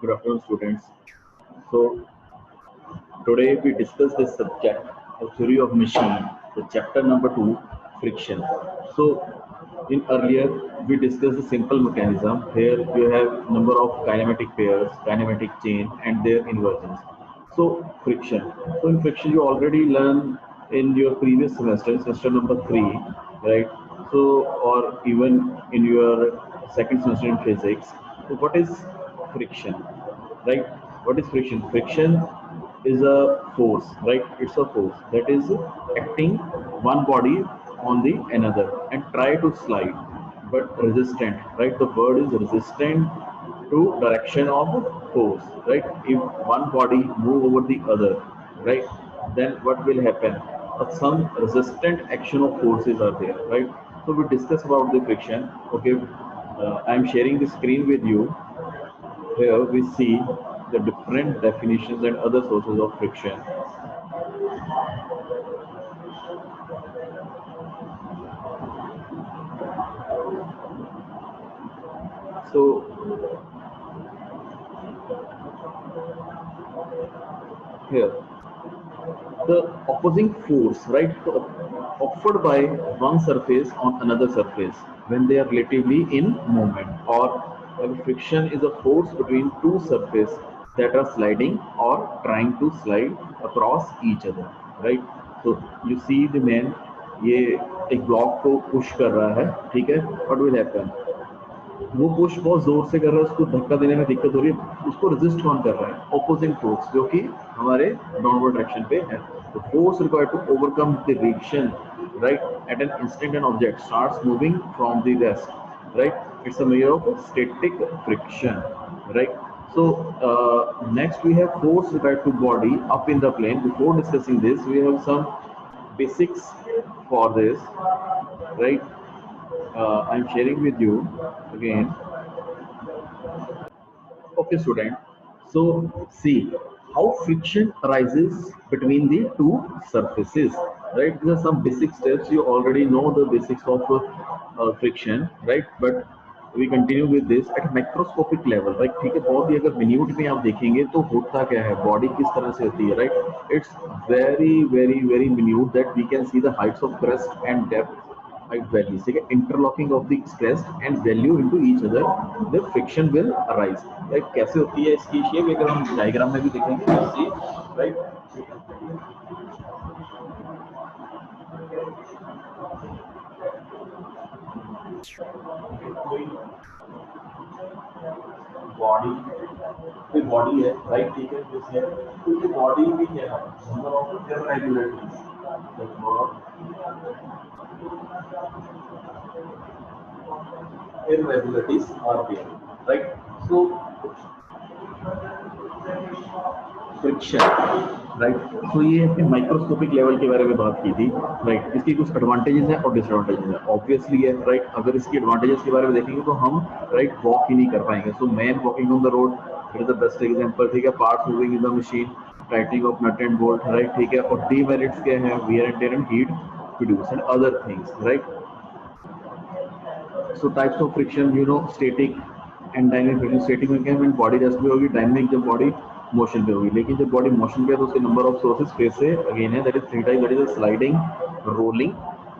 Good afternoon, students. So today we discuss this subject, the theory of machine, the chapter number 2, friction. So in earlier we discussed the simple mechanism. Here you have number of kinematic pairs, kinematic chain, and their inversions. So friction. So in friction you already learned in your previous semester, semester number 3, right? So or even in your second semester in physics. So what is friction? Right? What is friction? Friction is a force, right? It's a force that is acting one body on the another and try to slide, but resistant, right? The word is resistant to direction of force, right? If one body move over the other, right, then what will happen? Some resistant action of forces are there, right? So we discuss about the friction. Okay, I am sharing the screen with you. Here we see the different definitions and other sources of friction. So here the opposing force, right, offered by one surface on another surface when they are relatively in movement, or friction is a force between two surfaces that are sliding or trying to slide across each other, right? So you see the man ये एक block को push कर रहा है, ठीक है? What will happen? वो push बहुत जोर से कर रहा है, उसको धक्का देने में दिक्कत हो रही है, उसको रेजिस्ट कौन कर रहा है? ऑपोजिंग फोर्स, जो कि हमारे डाउनवर्ड डायरेक्शन पे है. तो force required to overcome the reaction, right, at an instant an object starts moving from the rest, right. It's a measure of static friction, right? So next we have force required to body up in the plane. Before discussing this, we have some basics for this, right? I'm sharing with you again. Okay, student. So see how friction arises between the two surfaces, right? These are some basic steps. You already know the basics of friction, right? But we continue with this at macroscopic level, right? ठीक है, बहुत ही अगर minute में आप देखेंगे तो होता क्या है, body किस तरह से होती है, right? It's very minute that we can see the heights of crest and depth height values. ठीक है, interlocking of the stress and value into each other, the friction will arise. Right? कैसे होती है इसकी शेप, अगर हम diagram में भी देखेंगे, see, right? कोई बॉडी, कोई बॉडी है, राइट, ठीक है, जैसे तो ये बॉडी भी है number of irregularities, irregularities are there, right? So friction, right. तो ये अपने माइक्रोस्कोपिक लेवल के बारे में बात की थी, राइट. इसकी कुछ एडवांटेजेस हैं और डिसएडवांटेजेस हैं, ऑब्वियसली है, राइट. अगर इसकी एडवांटेजेस के बारे में देखेंगे तो हम राइट वॉक ही नहीं कर पाएंगे. So man walking on the road, it is the best example, ठीक है. Parts moving in the machine, tightening of nut and bolt, right, ठीक है. और डीमेरिट्स क्या है? Wear and tear and heat produce and other things, right. So types of friction, you know, static and dynamic friction. Static में क्या है, body rest पे होगी, डायनेमिक जब बॉडी मोशन पे होगी. लेकिन जब बॉडी मोशन पे है तो उसके नंबर ऑफ सोर्सेज फिर से अगेन है, that is three type, that is sliding, rolling,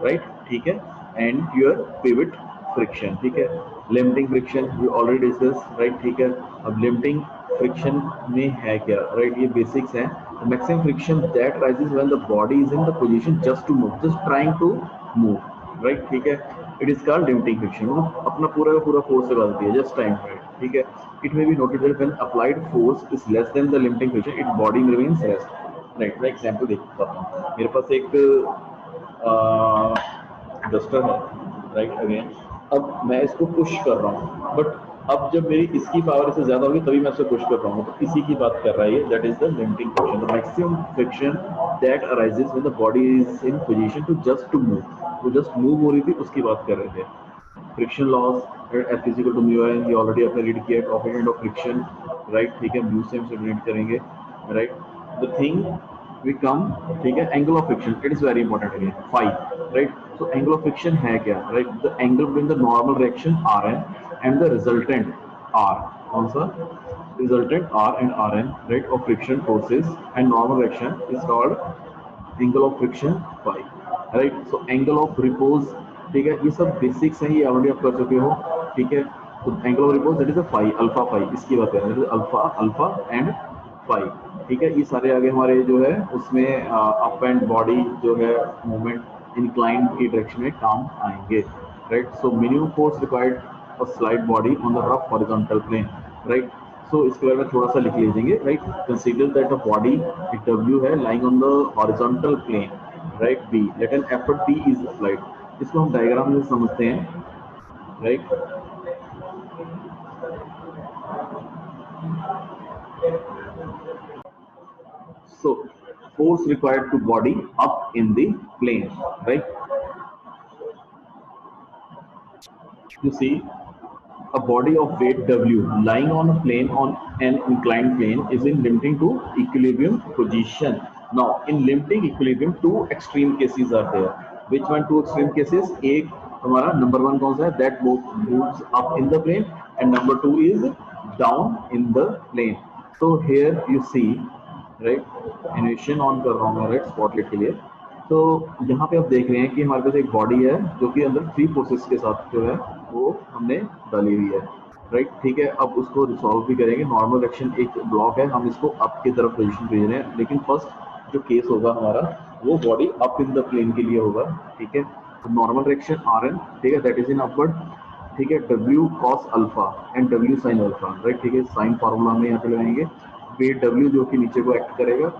right, ठीक है, एंड योर पिवट फ्रिक्शन, ठीक है. Limiting friction we already discuss, right, ठीक है. अब लिमिटिंग फ्रिक्शन में है क्या, राइट, ये बेसिक्स हैं. Maximum friction that rises when the body is in the position just to move, just trying to move, right, ठीक है. It is called limiting friction. वो अपना पूरा का पूरा फोर्स लगा देती है, जस्ट टाइम पर, ठीक है. It may be noted that when applied force is less than the limiting friction, it body remains rest, right. मैं एग्जांपल देखता हूँ. मेरे पास एक डस्टर है, राइट, अगेन. अब मैं इसको पुश कर रहा हूँ, बट अब जब मेरी इसकी पावर इससे ज्यादा होगी तभी मैं इसे पुश कर रहा हूँ. तो इसी की बात कर रहा है, that is the limiting friction, the maximum friction that arises when the body is in position to just to move. वो जस्ट मूव हो रही थी, उसकी बात कर रहे थे. Friction laws F is equal to mu N, ये ऑलरेडी आपने रीड किया है, कोएफिशिएंट ऑफ फ्रिक्शन, राइट, ठीक है. म्यू से हम रीड करेंगे, right. The thing we come, ठीक है. Angle of friction, it is very important again, phi, right. So angle of friction है क्या, right? The angle between the normal reaction Rn and the resultant R, कौन सा resultant R and Rn, right, of friction forces, and normal action is called angle of friction phi, right. So angle of repose, ठीक है, ये सब basics हैं, ये already आप कर चुके हो, ठीक है। तो angle of repose that is a phi, alpha phi, इसकी बात करें अल्फा अल्फा एंड फाई, ठीक है। ये सारे आगे हमारे जो है उसमें अप एंड बॉडी जो है मूवमेंट इंक्लाइन की डायरेक्शन में काम आएंगे, right. So minimum force required for slide body on the rough horizontal plane, right. So इसके बारे में थोड़ा सा लिख लीजिए, right. Consider that a body W है lying on the horizontal plane, right, B, let an effort B is applied. इसको हम डायग्राम में समझते हैं, right. So force required to body up in the plane, right? You see a body of weight W lying on a plane on an inclined plane is in limiting to equilibrium position. Now in limiting equilibrium two extreme cases are there. Which one two extreme cases? एक हमारा number one कौन सा है? That both moves up in the plane, and number two is down in the plane. So here you see, right, animation on कर रहा हूँ मैं, right, spotlight के लिए। तो यहाँ पे आप देख रहे हैं कि हमारे पास एक बॉडी है जो कि अंदर थ्री फोर्सेस के साथ जो है वो हमने डाली हुई है, राइट, ठीक है। अब उसको रिसॉल्व भी करेंगे। नॉर्मल एक्शन एक ब्लॉक है, हम इसको अप की तरफ पोजीशन भेज रहे हैं, लेकिन फर्स्ट जो केस होगा हमारा वो body up in the plane के लिए होगा, ठीक है। तो नॉर्मल डायरेक्शन आर एन, ठीक है, दैट इज इन अपवर्ड, ठीक है, W cos alpha and W sine alpha, right, ठीक है। साइन फार्मूला में यहाँ पे लगाएंगे, वेट डब्ल्यू जो कि नीचे को एक्ट करेगा,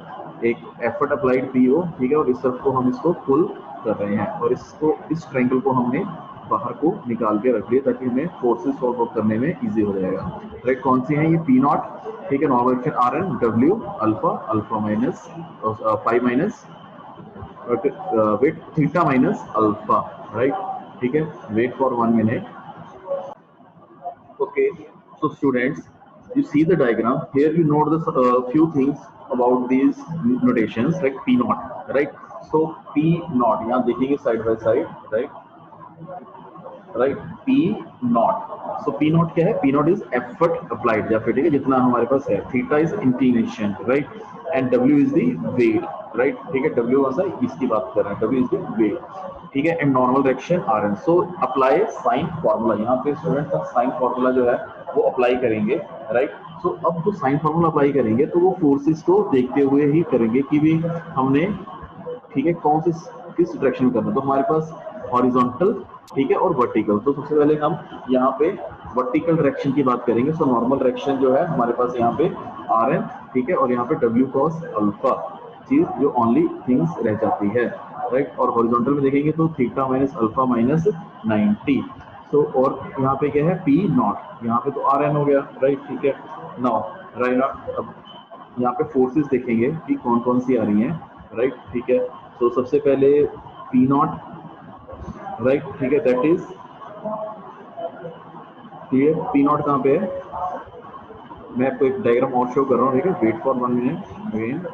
एक एफर्ट अप्लाइड पी ओ, ठीक है, और इस तरफ को हम इसको पुल कर रहे हैं, और इसको इस ट्रायंगल को हमने बाहर को निकाल के रख लिया ताकि हमें फोर्सेस सॉल्व आउट करने में इजी हो जाएगा, राइट। कौन सी है ये? पी नॉट, ठीक है, normal action R N W alpha alpha minus five minus weight theta minus alpha, right, ठीक है। Wait for 1 minute. Okay, so students, you see the diagram here. You note the few things about these notations like P naught, right? So P naught, यहाँ देखिए side by side, right? P naught. So P naught क्या है? P naught is effort applied, या फिर ठीक है जितना हमारे पास है। Theta is inclination, right? And W is the weight, right? ठीक है, W कौन सा? इसकी बात कर रहे हैं, W is the weight, ठीक है। And normal direction R N. So apply sine formula, यहाँ पे स्टूडेंट्स का साइन फॉर्मूला जो है वो अप्लाई करेंगे, राइट। सो अब जो साइन फॉर्मूला अप्लाई करेंगे तो वो फोर्सेस को देखते हुए ही करेंगे कि भी हमने, ठीक है, कौन सी किस डायरेक्शन में करना। तो हमारे पास हॉरिजॉन्टल, ठीक है, और वर्टिकल। तो सबसे पहले हम यहाँ पे वर्टिकल डायरेक्शन की बात करेंगे। सो नॉर्मल डायरेक्शन जो है हमारे पास यहाँ पे आर एन, ठीक है, और यहाँ पे डब्ल्यू कॉस अल्फा चीज जो ओनली थिंग्स रह जाती है, राइट। और हॉरिजॉन्टल में देखेंगे तो थीटा माइनस अल्फा माइनस 90। सो और यहाँ पे क्या है? पी नॉट, यहाँ पे तो आर एन हो गया, राइट, ठीक है। नाउ राइट, अब यहाँ पे फोर्सेस देखेंगे कि कौन कौन सी आ रही हैं, राइट, ठीक है। तो सबसे पहले पी नॉट, राइट, ठीक है, that is clear. P not कहाँ पे है? मैं आपको एक डायग्राम और शो कर रहा हूँ, ठीक है। Wait for 1 minute again.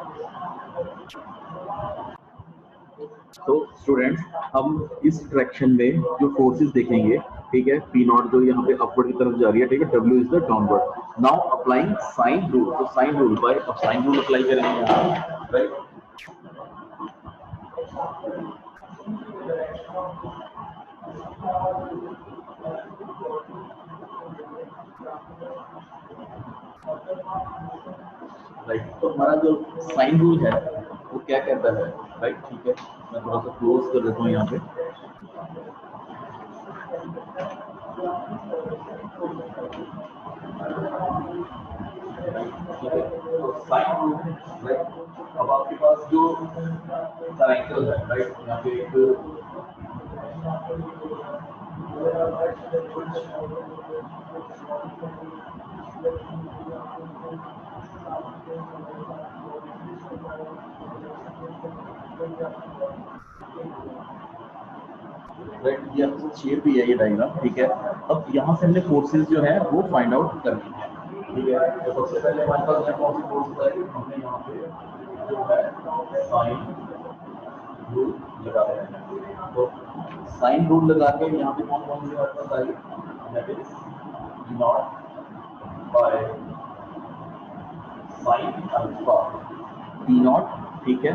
तो स्टूडेंट्स, हम इस डायरेक्शन में जो फोर्सेस देखेंगे, ठीक है, पी नॉट जो यहाँ पे अपवर्ड की तरफ जा रही है, ठीक है, W is the downward. Now applying sine rule. तो साइन रूल बाय, अब साइन रूल अप्लाई करेंगे यहाँ, राइट। राइट, तो हमारा जो साइन रूल है वो क्या कहता है, राइट, ठीक है। मैं थोड़ा सा क्लोज कर देता हूँ यहाँ पे। तो साइन रूल, राइट, अब आपके पास जो ट्रायंगल है, राइट, यहाँ पे एक राइट, ये आपको शेप भी है ये डायग्राम, ठीक है। अब यहाँ से हमने फोर्सेस जो है वो फाइंड आउट करनी है, ठीक है। तो सबसे पहले हमारे पास यहाँ कौन सी फोर्स है? हमने यहाँ पे जो है साइन रूल लगा रहे हैं। तो साइन रूल लगा के यहाँ पे कौन कौन सी हमारे पास आई? That is nought, by sine alpha P not, ठीक है,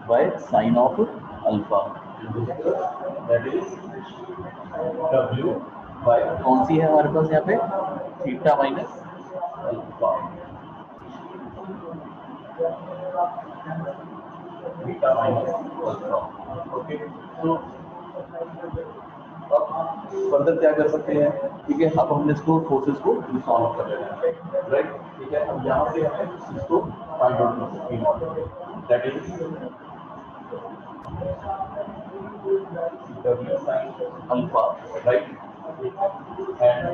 by sine of alpha, that is W by कौन सी है हमारे पास यहाँ पे theta minus alpha, theta minus alpha. Okay, तो अब फर्दर क्या कर सकते हैं, ठीक है, अब हमने इसको फोर्सेस को सॉल्व कर लेना है, राइट, ठीक है। अब यहाँ पे हमें इसको फाइंड आउट कर सकते हैं, that is W sin alpha, right? And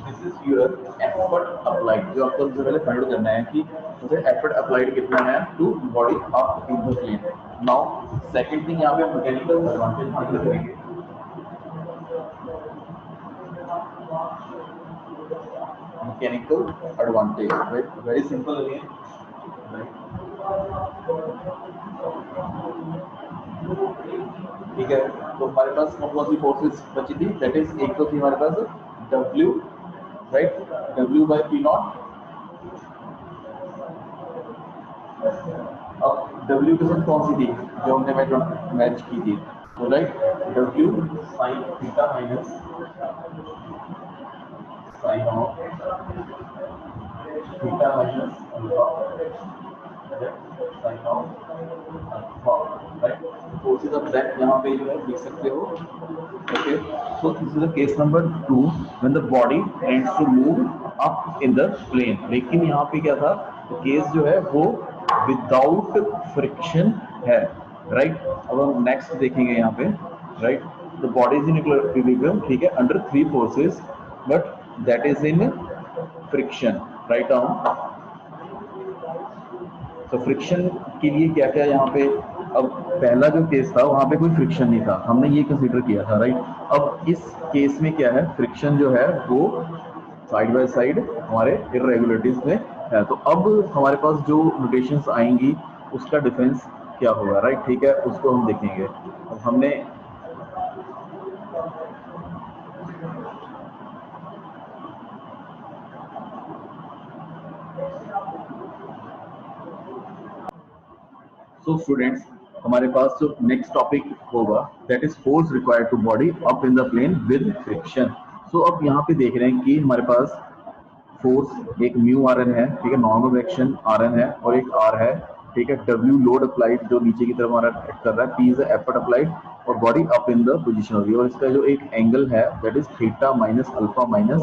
this is your effort applied, जो आपको सबसे पहले फाइंड आउट करना है कि मुझे एफर्ट अप्लाइड कितना है to body up in the plane. Now second thing यहाँ पे मैकेनिकल एडवांटेज हासिल करेंगे, mechanical advantage very simple again, ठीक है। तो हमारे पास कौन सी फोर्सेस बची थी, दैट इज एक तो थी हमारे पास W, right, W by P not. अब W के साथ कौन सी थी जो हमने मैच की थी, तो right W sine theta minus sine of theta minus alpha, sine of alpha, right. Forces of that यहाँ पे जो है लिख सकते हो। Okay, so this is the case number 2 when the body tends to move up in the plane. लेकिन यहाँ पे क्या था, केस जो है वो विदाउट फ्रिक्शन है, राइट। अब हम नेक्स्ट देखेंगे यहाँ पे, right, the body is in equilibrium, ठीक है, under 3 forces but that is in friction, write down. तो फ्रिक्शन के लिए क्या क्या यहाँ पे, अब पहला जो केस था वहां पे कोई फ्रिक्शन नहीं था, हमने ये कंसीडर किया था, राइट। अब इस केस में क्या है, फ्रिक्शन जो है वो साइड बाय साइड हमारे इरेगुलरिटीज में है। तो अब हमारे पास जो नोटेशंस आएंगी उसका डिफरेंस क्या होगा, राइट, ठीक है, उसको हम देखेंगे। अब हमने सो स्टूडेंट्स, हमारे पास जो नेक्स्ट टॉपिक होगा that is force required to body up in the plane with friction. So अब यहाँ पे देख रहे हैं कि हमारे पास फोर्स एक म्यू आर एन है, ठीक है, नॉर्मल एक्शन आर एन है और एक आर है, ठीक है, डब्ल्यू लोड अप्लाइड जो नीचे की तरफ हमारा एक्ट कर रहा है, पी इज एफर्ट अप्लाइड और body up in the position होगी, और इसका जो एक एंगल है that is theta minus alpha minus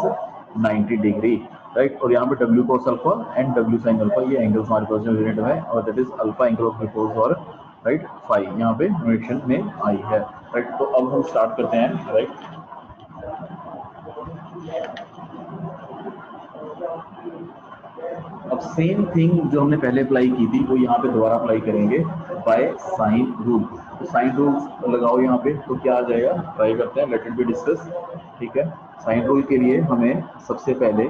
90 degree, right. और यहाँ पे W cos alpha and W sine alpha ये एंगल्स हमारे पास जो यूनिट में, और that is alpha angle of repose और राइट फाई यहाँ पे नोटेशन में आई है, राइट। तो अब हम स्टार्ट करते हैं, राइट। अब सेम थिंग जो हमने पहले अप्लाई की थी वो यहाँ पे दोबारा अप्लाई करेंगे बाय साइन रूल। तो साइन रूल लगाओ यहाँ पे, तो क्या आ जाएगा, ट्राई करते हैं, लेट इट बी डिस्कस, ठीक है। साइन रूल के लिए हमें सबसे पहले,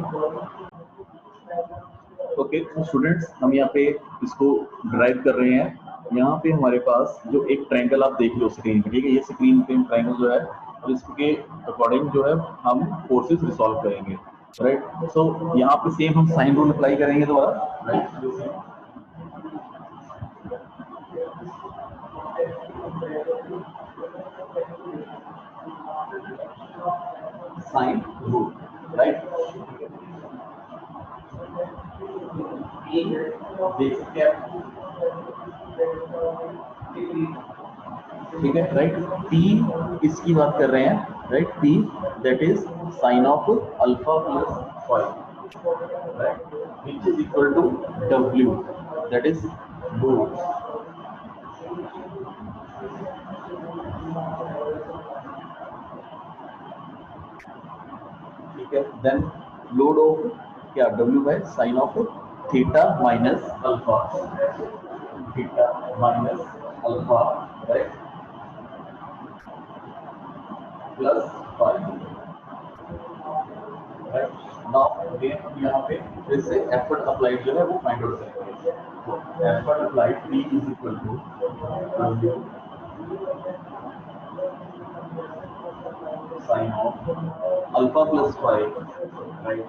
ओके स्टूडेंट्स, हम यहाँ पे इसको ड्राइव कर रहे हैं। यहाँ पे हमारे पास जो एक ट्रायंगल आप देख लो स्क्रीन पे, ठीक है, ये स्क्रीन पे ट्रायंगल जो है और इसके अकॉर्डिंग जो है हम फोर्सेस रिसॉल्व करेंगे, राइट। सो यहाँ पे सेम हम साइन रूल अप्लाई करेंगे दोबारा, राइट। साइन रूल, राइट, देख सकते हैं, ठीक है, राइट। पी इसकी बात कर रहे हैं, right, P that is sine of alpha plus five, right, which is equal to W that is load, ठीक है। देन लोड ऑफ क्या, W by sine of theta minus alpha, theta minus alpha, right, plus five, right. Now again हम यहाँ पे जैसे effort applied जो है वो फाइंड आउट करेंगे। तो effort applied P is equal to Sin of alpha plus phi, right?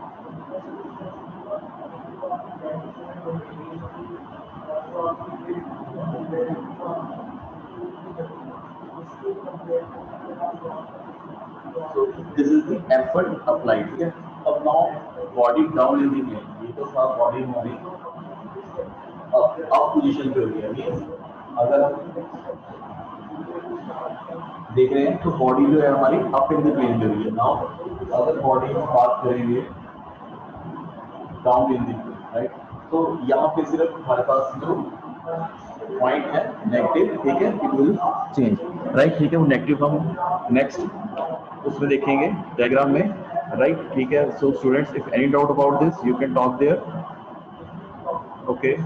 So this is the effort applied. Okay. अब now body down in the plane. ये तो था body हमारी up position पे हो गया. Means अगर हम देख रहे हैं तो बॉडी जो है हमारी अप इन द प्लेन पे हुई है. नाउ अगर बॉडी हम बात करेंगे down in the plane, right? तो यहाँ पे सिर्फ हमारे पास जो पॉइंट है नेगेटिव, ठीक है, इट विल चेंज, राइट? ठीक है, वो नेगेटिव हम नेक्स्ट उसमें देखेंगे डायग्राम में, राइट? ठीक है. So students, if any doubt about this you can talk there. Okay.